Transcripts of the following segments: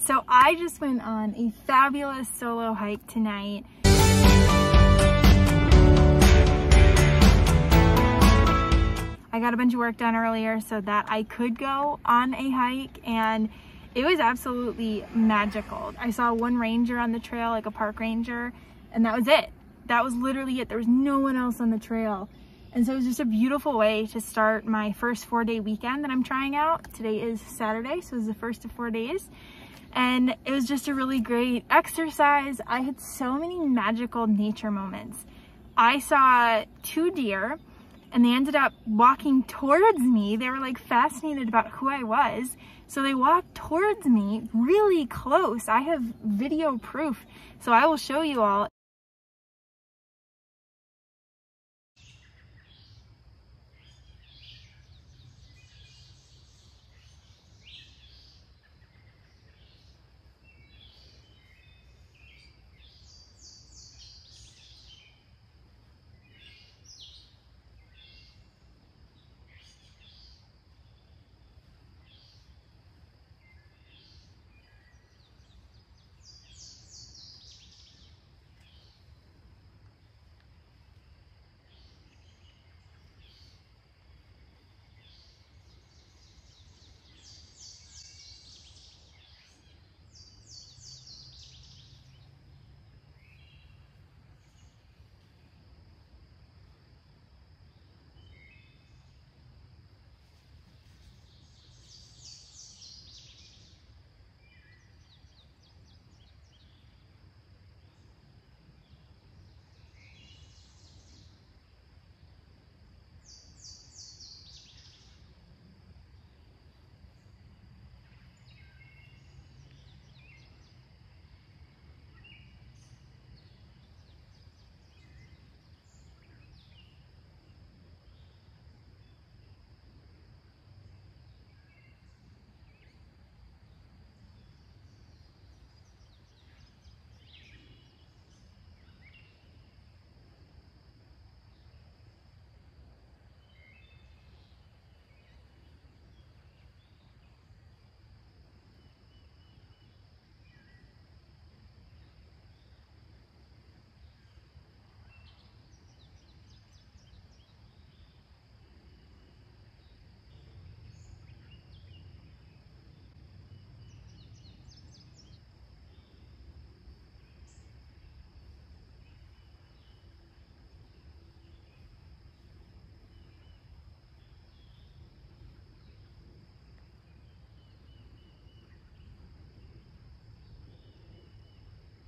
So I just went on a fabulous solo hike tonight. I got a bunch of work done earlier so that I could go on a hike, and it was absolutely magical. I saw one ranger on the trail, like a park ranger, and that was it. That was literally it. There was no one else on the trail. And so it was just a beautiful way to start my first 4-day weekend that I'm trying out. Today is Saturday, so it was the first of 4 days. And it was just a really great exercise. I had so many magical nature moments. I saw 2 deer, and they ended up walking towards me. They were like fascinated about who I was. So they walked towards me really close. I have video proof, so I will show you all.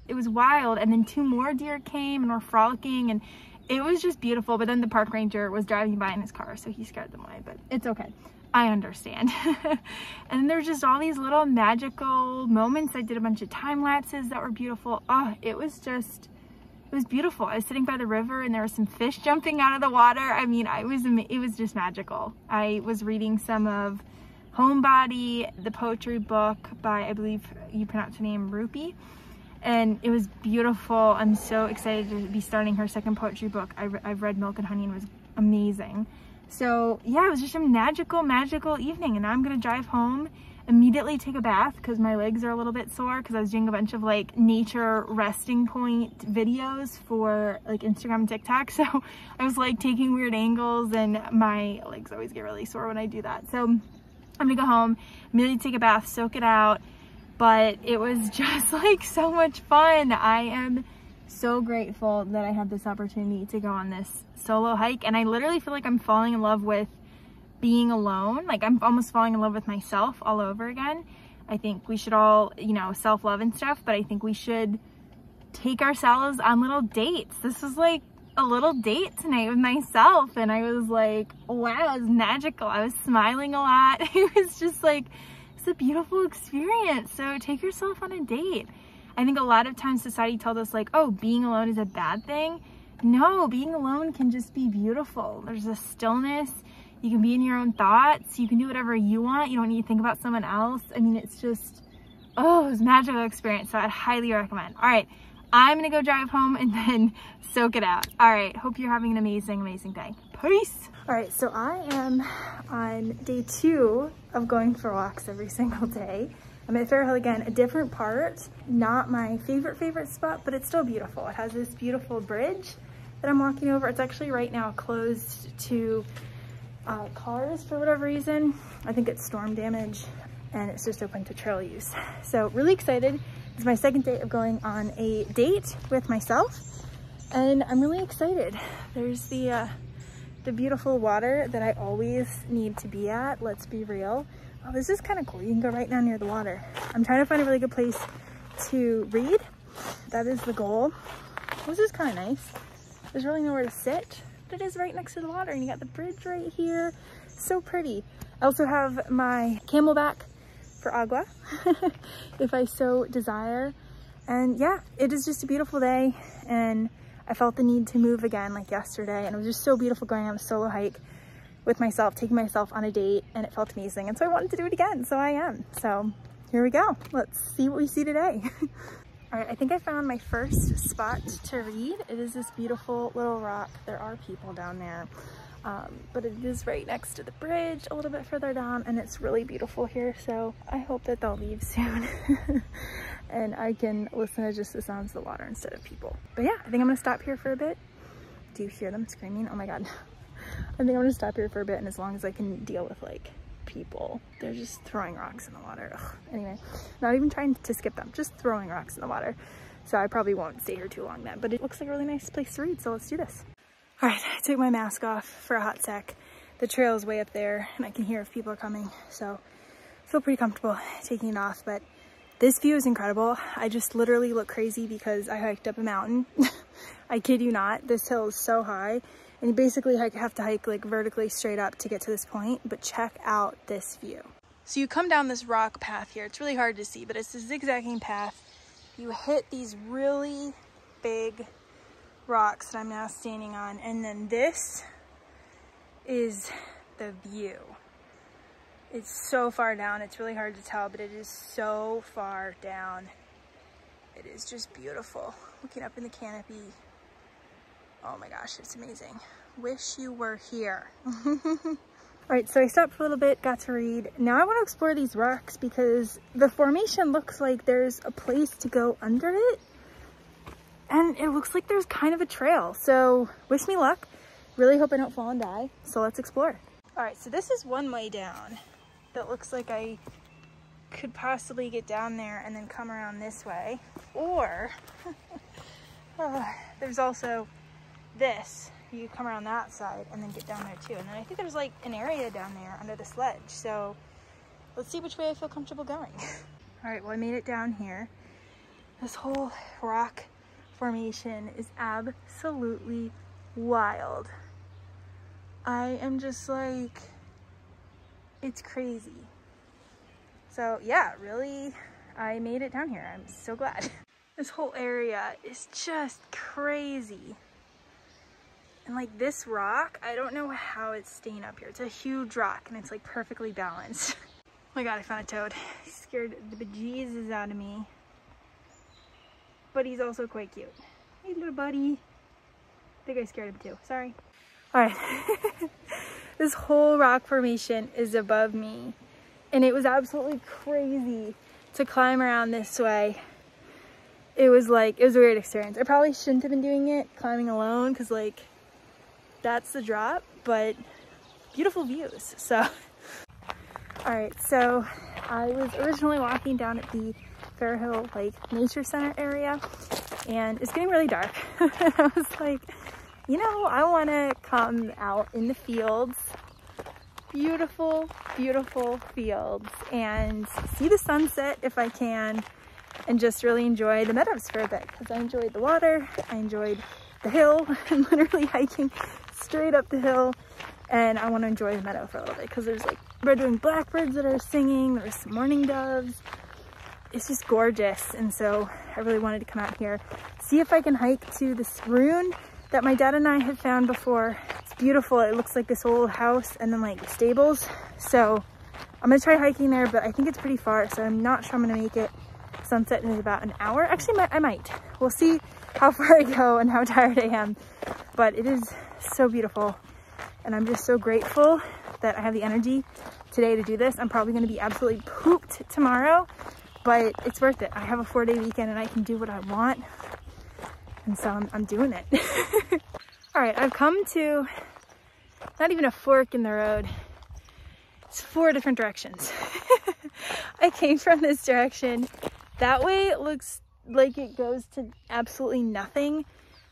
It was wild, and then 2 more deer came and were frolicking, and it was just beautiful. But then the park ranger was driving by in his car, so he scared them away, but it's okay. I understand. And there's just all these little magical moments. I did a bunch of time lapses that were beautiful. Oh, it was beautiful. I was sitting by the river and there were some fish jumping out of the water. I mean, it was just magical. I was reading some of Homebody, the poetry book by, I believe you pronounce her name, Rupi. And it was beautiful. I'm so excited to be starting her second poetry book. I've read Milk and Honey and it was amazing. So yeah, it was just a magical evening, and now I'm gonna drive home, immediately take a bath because my legs are a little bit sore because I was doing a bunch of like nature resting point videos for like Instagram and TikTok. So I was like taking weird angles, and my legs always get really sore when I do that. So I'm gonna go home, immediately take a bath, soak it out. But it was just like so much fun. I am so grateful that I had this opportunity to go on this solo hike, and I literally feel like I'm falling in love with being alone. Like I'm almost falling in love with myself all over again. I think we should all, you know, self-love and stuff, but I think we should take ourselves on little dates. This was like a little date tonight with myself, and I was like, wow, it was magical. I was smiling a lot. It was just like, it's a beautiful experience. So take yourself on a date. I think a lot of times society tells us like, oh, being alone is a bad thing. No, being alone can just be beautiful. There's a stillness. You can be in your own thoughts. You can do whatever you want. You don't need to think about someone else. I mean, it's just, oh, it was a magical experience. So I'd highly recommend. All right, I'm gonna go drive home and then soak it out. All right, hope you're having an amazing day. Peace. All right, so I am on day 2 of going for walks every single day. I'm at Fair Hill again, a different part, not my favorite spot, but it's still beautiful. It has this beautiful bridge that I'm walking over. It's actually right now closed to cars for whatever reason. I think it's storm damage and it's just open to trail use. So really excited. It's my second day of going on a date with myself and I'm really excited. There's the beautiful water that I always need to be at. Let's be real. Oh, this is kind of cool. You can go right down near the water. I'm trying to find a really good place to read. That is the goal. This is kind of nice. There's really nowhere to sit, but it is right next to the water and you got the bridge right here. So pretty. I also have my camelback for agua if I so desire. And yeah, it is just a beautiful day and I felt the need to move again like yesterday, and it was just so beautiful going on a solo hike with myself, taking myself on a date, and it felt amazing. And so I wanted to do it again, so I am. So here we go. Let's see what we see today. All right, I think I found my first spot to read. It is this beautiful little rock. There are people down there, but it is right next to the bridge a little bit further down, and it's really beautiful here. So I hope that they'll leave soon and I can listen to just the sounds of the water instead of people. But yeah, I think I'm gonna stop here for a bit. Do you hear them screaming? Oh my God. I think I'm gonna stop here for a bit, and as long as I can deal with like people, they're just throwing rocks in the water. Ugh. Anyway, not even trying to skip them, just throwing rocks in the water. So I probably won't stay here too long then, but it looks like a really nice place to read, so let's do this. All right, I took my mask off for a hot sec. The trail is way up there and I can hear if people are coming, so I feel pretty comfortable taking it off. But this view is incredible. I just literally look crazy because I hiked up a mountain. I kid you not, this hill is so high. And you basically have to hike like vertically straight up to get to this point, but check out this view. So you come down this rock path here. It's really hard to see, but it's a zigzagging path. You hit these really big rocks that I'm now standing on, and then this is the view. It's so far down, it's really hard to tell, but it is so far down. It is just beautiful. Looking up in the canopy. Oh my gosh, it's amazing. Wish you were here. All right, so I stopped for a little bit, got to read. Now I want to explore these rocks because the formation looks like there's a place to go under it. And it looks like there's kind of a trail. So wish me luck. Really hope I don't fall and die. So let's explore. All right, so this is one way down that looks like I could possibly get down there and then come around this way. Or there's also this. You come around that side and then get down there too. And then I think there's like an area down there under the sledge. So let's see which way I feel comfortable going. All right, well, I made it down here. This whole rock formation is absolutely wild. I am just like, it's crazy. So yeah, really, I made it down here. I'm so glad. This whole area is just crazy. And like this rock, I don't know how it's staying up here. It's a huge rock and it's like perfectly balanced. Oh my God, I found a toad. He scared the bejesus out of me. But he's also quite cute. Hey little buddy. I think I scared him too, sorry. All right, this whole rock formation is above me. And it was absolutely crazy to climb around this way. It was a weird experience. I probably shouldn't have been doing it, climbing alone, because like, that's the drop, but beautiful views, so. All right, so I was originally walking down at the Fair Hill Nature Center area, and it's getting really dark. I was like, you know, I wanna come out in the fields, beautiful, beautiful fields, and see the sunset if I can, and just really enjoy the meadows for a bit, because I enjoyed the water, I enjoyed the hill. I'm literally hiking straight up the hill, and I want to enjoy the meadow for a little bit because there's like red-winged blackbirds that are singing, there's some mourning doves. It's just gorgeous, and so I really wanted to come out here, see if I can hike to this ruin that my dad and I had found before. It's beautiful. It looks like this old house and then like stables. So I'm gonna try hiking there, but I think it's pretty far, so I'm not sure I'm gonna make it. Sunset in about an hour. Actually, I might. We'll see how far I go and how tired I am. But it is so beautiful, and I'm just so grateful that I have the energy today to do this. I'm probably going to be absolutely pooped tomorrow, but it's worth it. I have a 4-day weekend and I can do what I want. And so I'm doing it. All right, I've come to not even a fork in the road. It's 4 different directions. I came from this direction. That way it looks like it goes to absolutely nothing.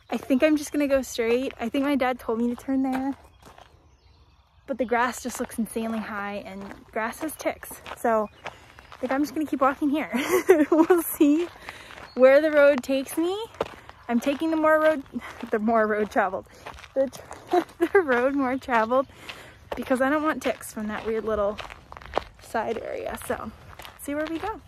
I think I'm just gonna go straight. I think my dad told me to turn there, but the grass just looks insanely high and grass has ticks. So I think I'm just gonna keep walking here. We'll see where the road takes me. I'm taking the road more traveled because I don't want ticks from that weird little side area. So see where we go.